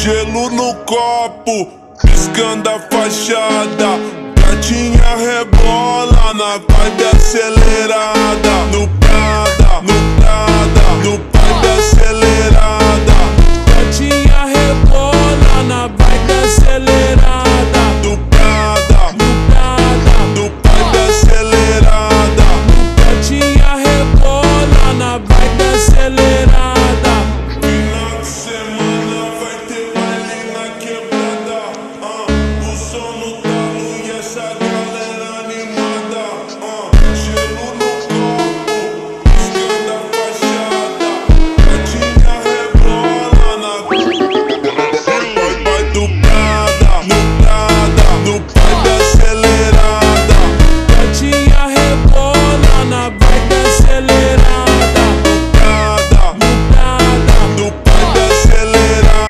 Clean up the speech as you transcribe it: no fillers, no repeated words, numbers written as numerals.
Gelo no copo, piscando a fachada. Gatinha rebola na vibe acelerada. No Prada, no vibe acelerada. Gatinha rebola na vibe acelerada. No Prada, no vibe acelerada. Gatinha rebola na vibe acelerada. Final de semana vai ter baile na quebrada. O som no talo e essa galera animada. Gelo no copo, piscando a fachada. Gatinha rebola na vai do Prada, no vibe acelerada. Gatinha rebola na vibe acelerada. No vibe acelerada.